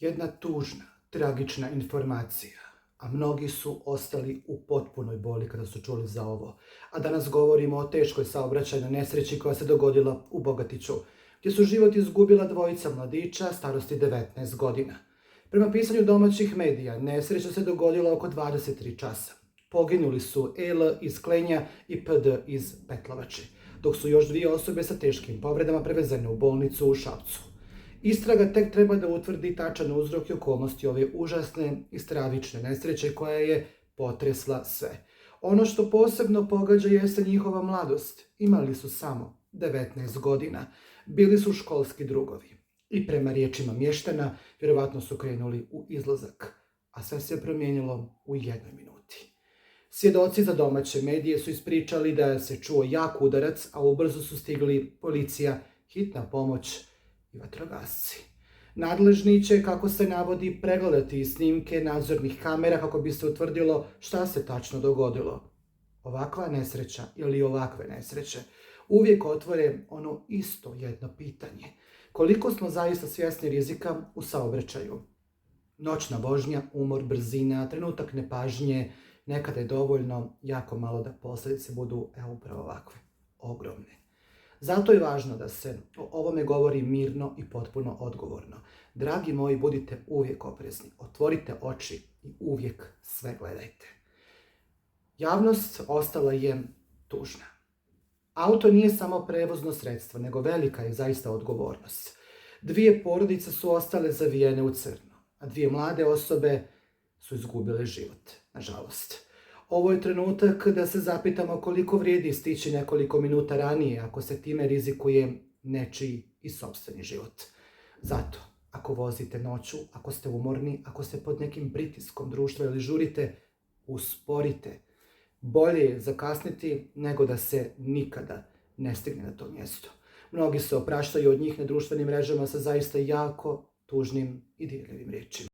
Jedna tužna, tragična informacija, a mnogi su ostali u potpunoj boli kada su čuli za ovo. A danas govorimo o teškoj saobraćajnoj nesreći koja se dogodila u Bogatiću, gdje su život izgubila dvojica mladića starosti 19 godina. Prema pisanju domaćih medija, nesreća se dogodila oko 23 časa. Poginuli su EL iz Klenja i PD iz Petlovače, dok su još dvije osobe sa teškim povredama prevezene u bolnicu u Šapcu. Istraga tek treba da utvrdi tačan uzrok i okolnosti ove užasne i stravične nesreće koja je potresla sve. Ono što posebno pogađa jeste njihova mladost. Imali su samo 19 godina, bili su školski drugovi. I prema riječima mještana, vjerovatno su krenuli u izlazak, a sve se promijenilo u jednoj minuti. Svjedoci za domaće medije su ispričali da se čuo jak udarac, a ubrzo su stigli policija, hitna pomoć i vatrogasci. Nadležni će, kako se navodi, pregledati snimke nadzornih kamera kako bi se utvrdilo šta se tačno dogodilo. Ovakva nesreća ili ovakve nesreće uvijek otvore ono isto jedno pitanje. Koliko smo zaista svjesni rizika u saobraćaju? Noćna vožnja, umor, brzina, trenutak nepažnje, nekada je dovoljno jako malo da posljedice budu upravo ovakve, ogromne. Zato je važno da se o ovome govori mirno i potpuno odgovorno. Dragi moji, budite uvijek oprezni, otvorite oči i uvijek sve gledajte. Javnost ostala je tužna. Auto nije samo prevozno sredstvo, nego velika je zaista odgovornost. Dvije porodice su ostale zavijene u crno, a dvije mlade osobe su izgubile život, nažalost. Ovo je trenutak da se zapitamo koliko vrijedi stići nekoliko minuta ranije ako se time rizikuje nečiji i sopstveni život. Zato, ako vozite noću, ako ste umorni, ako ste pod nekim pritiskom društva ili žurite, usporite. Bolje je zakasniti nego da se nikada ne stigne na to mjesto. Mnogi se opraštaju od njih na društvenim mrežama sa zaista jako tužnim i dirljivim riječima.